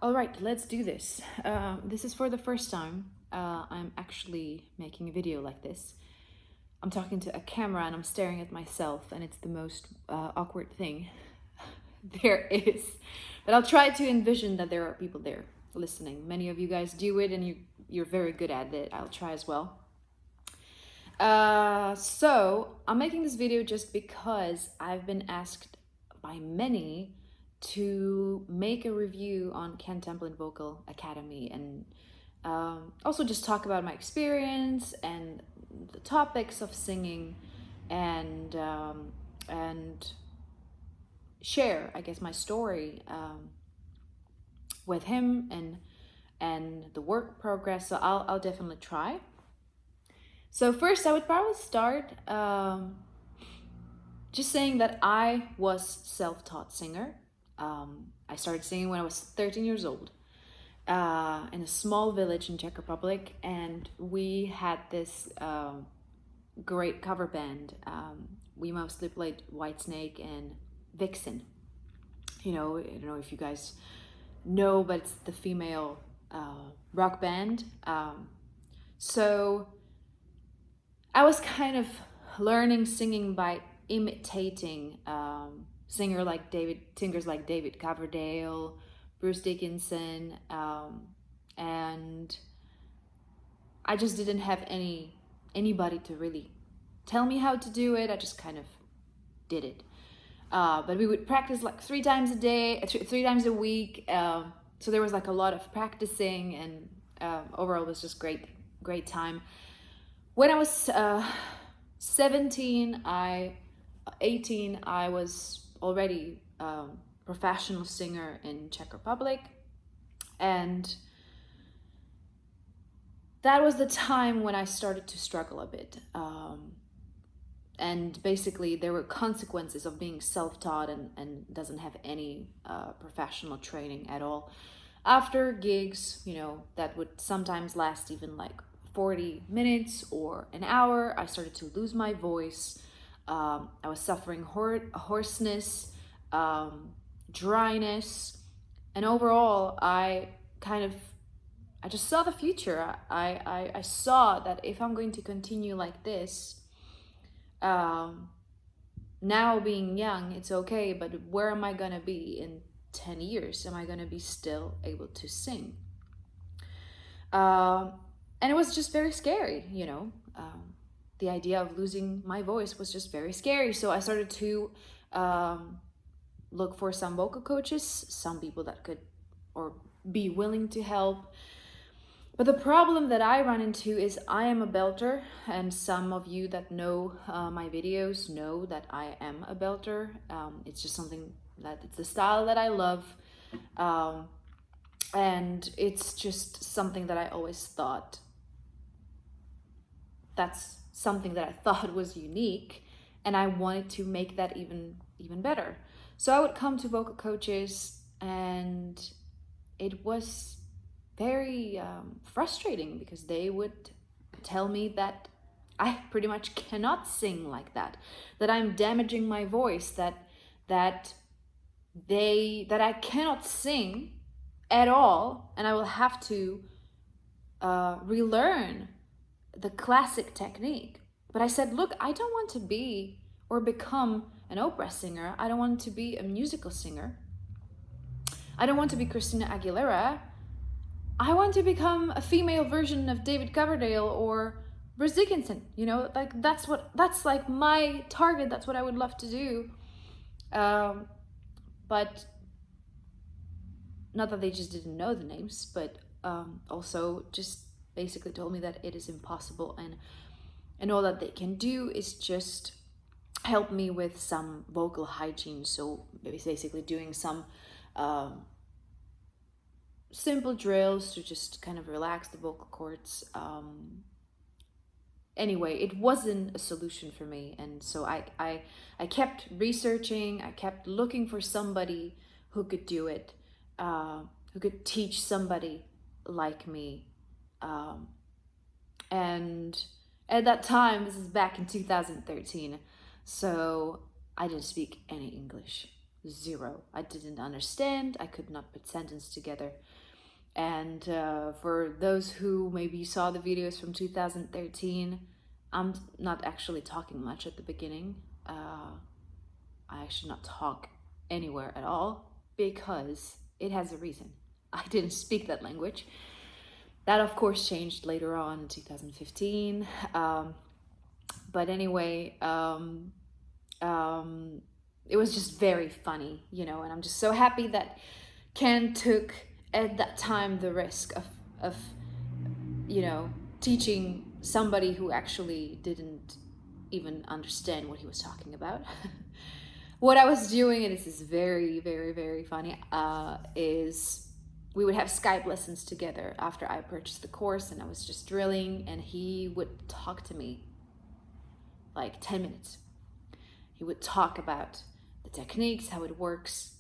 All right, let's do this. This is for the first time I'm actually making a video like this. I'm talking to a camera and I'm staring at myself, and it's the most awkward thing there is. But I'll try to envision that there are people there listening. Many of you guys do it, and you're very good at it. I'll try as well. So I'm making this video just because I've been asked by many to make a review on Ken Tamplin Vocal Academy, and also just talk about my experience and the topics of singing, and share, I guess, my story with him and the work progress. So I'll definitely try. So first, I would probably start just saying that I was self-taught singer. I started singing when I was 13 years old in a small village in Czech Republic, and we had this great cover band. We mostly played Whitesnake and Vixen. I don't know if you guys know, but it's the female rock band. So I was kind of learning singing by imitating singers like David Coverdale, Bruce Dickinson, and I just didn't have anybody to really tell me how to do it. I just kind of did it. But we would practice like 3 times a day, 3 times a week. So there was like a lot of practicing, and overall it was just great time. When I was 18, I was already professional singer in Czech Republic, and that was the time when I started to struggle a bit. And basically there were consequences of being self-taught and doesn't have any professional training at all. After gigs, that would sometimes last even like 40 minutes or an hour, I started to lose my voice. I was suffering hoarseness, dryness, and overall I just saw the future. I saw that if I'm going to continue like this, now being young, it's okay, but where am I gonna be in 10 years? Am I gonna be still able to sing? And it was just very scary, the idea of losing my voice was just very scary. So I started to look for some vocal coaches, some people that could or be willing to help. But the problem that I run into is I am a belter, and some of you that know my videos know that I am a belter. It's just something it's the style that I love. And it's just something that I always thought, that's something that I thought was unique, and I wanted to make that even better. So I would come to vocal coaches, and it was very frustrating because they would tell me that I pretty much cannot sing like that I'm damaging my voice, that I cannot sing at all, and I will have to relearn the classic technique. But I said, look, I don't want to be or become an opera singer. I don't want to be a musical singer. I don't want to be Christina Aguilera. I want to become a female version of David Coverdale or Bruce Dickinson. That's like my target. That's what I would love to do. But not that they just didn't know the names, but also just basically told me that it is impossible, and all that they can do is just help me with some vocal hygiene. So basically doing some simple drills to just kind of relax the vocal cords. Anyway, it wasn't a solution for me, and so I kept researching. I kept looking for somebody who could do it, who could teach somebody like me. And at that time, this is back in 2013, so I didn't speak any English. zero. I didn't understand. I could not put sentence together. And for those who maybe saw the videos from 2013, I'm not actually talking much at the beginning. I actually not talk anywhere at all because it has a reason. I didn't speak that language. That of course changed later on in 2015. But anyway, it was just very funny, you know, and I'm just so happy that Ken took at that time the risk of you know, teaching somebody who actually didn't even understand what he was talking about. What I was doing, and this is very, very, very funny, is we would have Skype lessons together after I purchased the course, and I was just drilling, and he would talk to me like 10 minutes. He would talk about the techniques, how it works.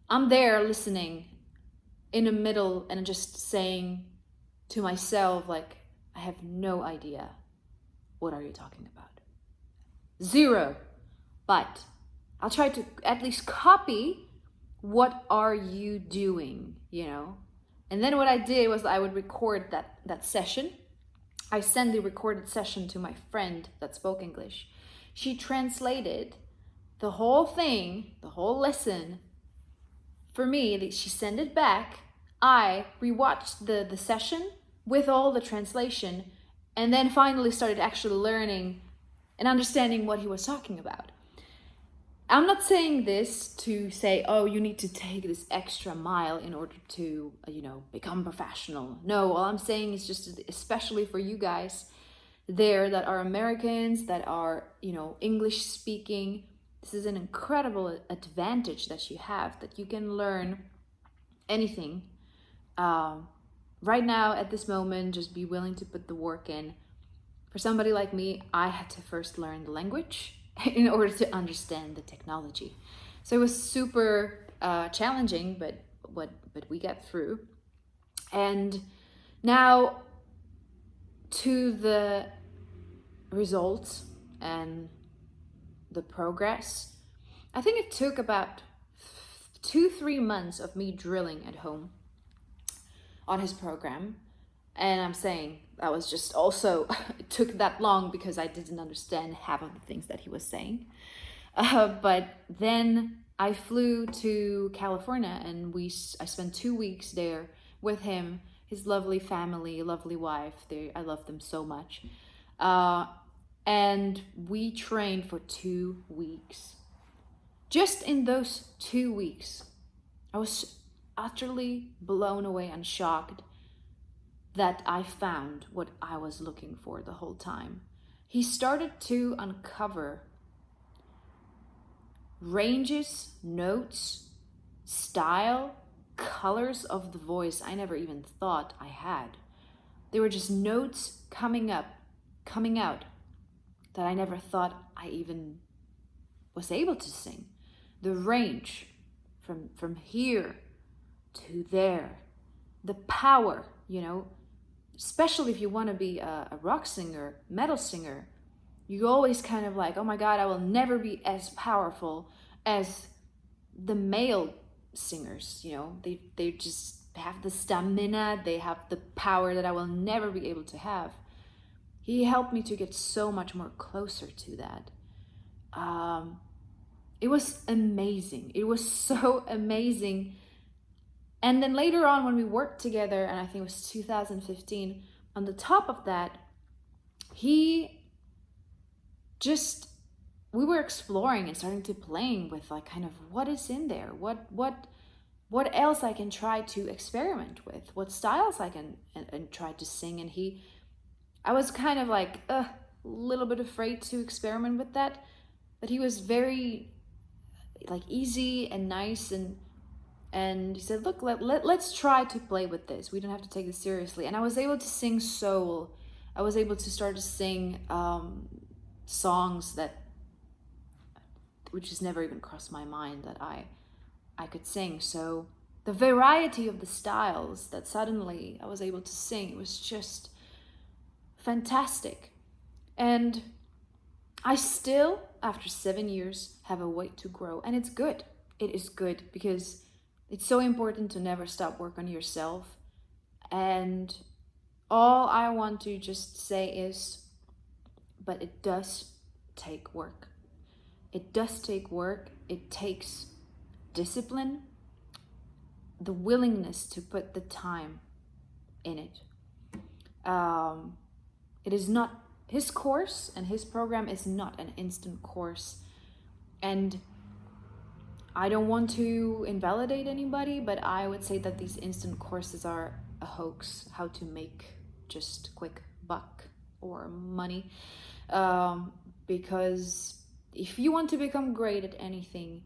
I'm there listening in the middle and just saying to myself, like, I have no idea. What are you talking about? Zero. But I'll try to at least copy what are you doing, you know? And then what I did was I would record that session. I sent the recorded session to my friend that spoke English. She translated the whole thing, the whole lesson for me. She sent it back. I rewatched the session with all the translation, and then finally started actually learning and understanding what he was talking about. I'm not saying this to say, oh, you need to take this extra mile in order to, you know, become professional. No, all I'm saying is just, especially for you guys there that are Americans, that are, you know, English speaking, this is an incredible advantage that you have, that you can learn anything. Right now, at this moment, just be willing to put the work in. For somebody like me, I had to first learn the language in order to understand the technology. So it was super challenging, but we got through. And now to the results and the progress. I think it took about 2-3 months of me drilling at home on his program. And I'm saying that was just also, it took that long because I didn't understand half of the things that he was saying. But then I flew to California, and I spent 2 weeks there with him, his lovely family, lovely wife. I love them so much. And we trained for 2 weeks. Just in those 2 weeks, I was utterly blown away and shocked that I found what I was looking for the whole time. He started to uncover ranges, notes, style, colors of the voice I never even thought I had. There were just notes coming out that I never thought I even was able to sing. The range from here to there, the power, you know, especially if you want to be a rock singer, metal singer, you always kind of like, oh my God, I will never be as powerful as the male singers, you know, they just have the stamina, they have the power that I will never be able to have. He helped me to get so much more closer to that. It was amazing. It was so amazing. And then later on when we worked together, and I think it was 2015, on the top of that, we were exploring and starting to playing with like kind of what is in there, what else I can try to experiment with, what styles I can and try to sing. And I was kind of like a little bit afraid to experiment with that, but he was very like easy and nice, and he said, look, let's try to play with this. We don't have to take this seriously. And I was able to sing soul. I was able to start to sing songs which has never even crossed my mind that I could sing. So the variety of the styles that suddenly I was able to sing, it was just fantastic. And I still, after 7 years, have a way to grow, and it's good. it is good, because it's so important to never stop work on yourself. And all I want to just say is, but it does take work. It does take work. It takes discipline, the willingness to put the time in it. It is not, his course and his program is not an instant course. And I don't want to invalidate anybody, but I would say that these instant courses are a hoax, how to make just quick buck or money. Because if you want to become great at anything,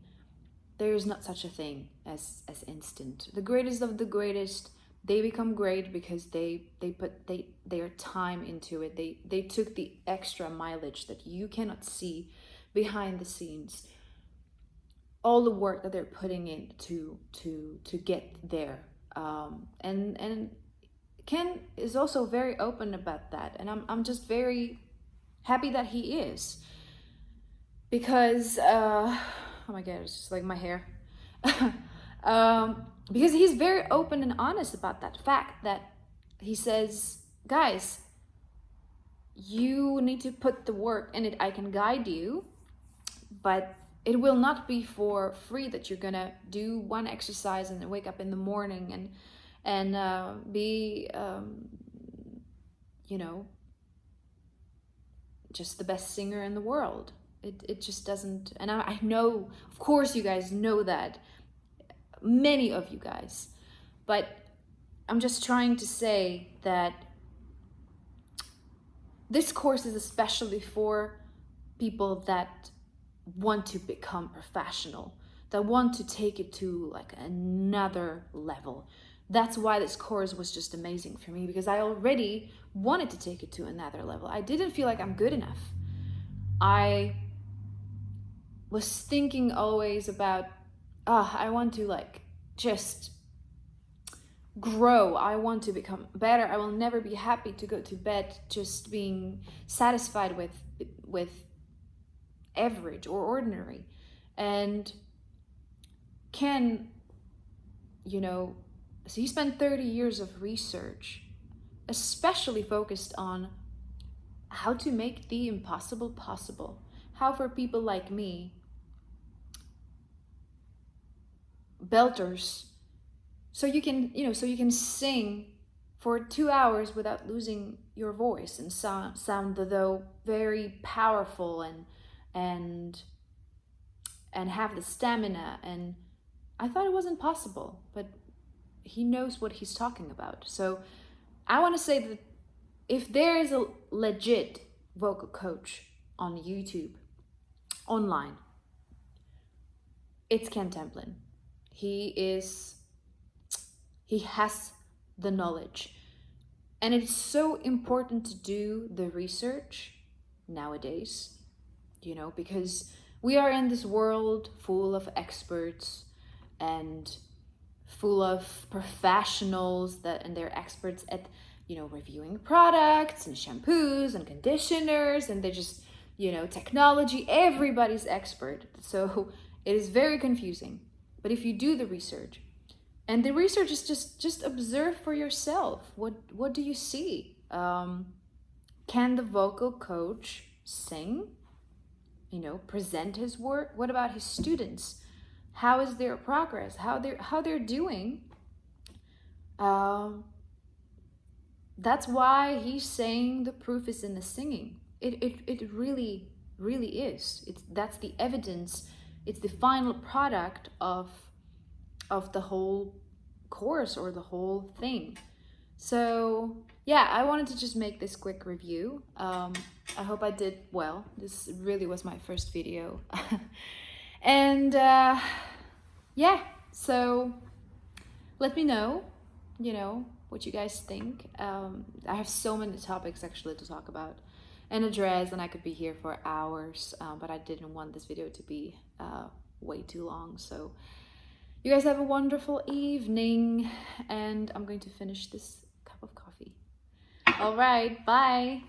there is not such a thing as instant. The greatest of the greatest, they become great because they put their time into it. They took the extra mileage that you cannot see behind the scenes. All the work that they're putting in to get there. And Ken is also very open about that, and I'm just very happy that he is, because oh my god, it's just like my hair. Because he's very open and honest about that fact, that he says, guys, you need to put the work in it. I can guide you, but it will not be for free that you're gonna do one exercise and then wake up in the morning and be you know, just the best singer in the world. It just doesn't. And I know, of course you guys know that, many of you guys, but I'm just trying to say that this course is especially for people that want to become professional, that want to take it to like another level. That's why this course was just amazing for me, because I already wanted to take it to another level. I didn't feel like I'm good enough. I was thinking always about, I want to like just grow. I want to become better. I will never be happy to go to bed just being satisfied with average or ordinary. And Ken, you know, so he spent 30 years of research, especially focused on how to make the impossible possible. How for people like me, belters, so you can sing for 2 hours without losing your voice and sound though very powerful and have the stamina. And I thought it wasn't possible, but he knows what he's talking about. So I want to say that if there is a legit vocal coach on YouTube, online, it's Ken Tamplin. He has the knowledge. And it's so important to do the research nowadays, you know, because we are in this world full of experts and full of professionals and they're experts at, you know, reviewing products and shampoos and conditioners, and they're just, you know, technology, everybody's expert. So it is very confusing. But if you do the research, and the research is just observe for yourself. What do you see? Can the vocal coach sing? You know, present his work? What about his students? How is their progress? How they're doing? That's why he's saying the proof is in the singing. It really is. That's the evidence. It's the final product of the whole course or the whole thing. So yeah, I wanted to just make this quick review. I hope I did well. This really was my first video. And yeah, so let me know, you know, what you guys think. I have so many topics actually to talk about and address, and I could be here for hours, but I didn't want this video to be way too long. So you guys have a wonderful evening, and I'm going to finish this cup of coffee. All right, bye.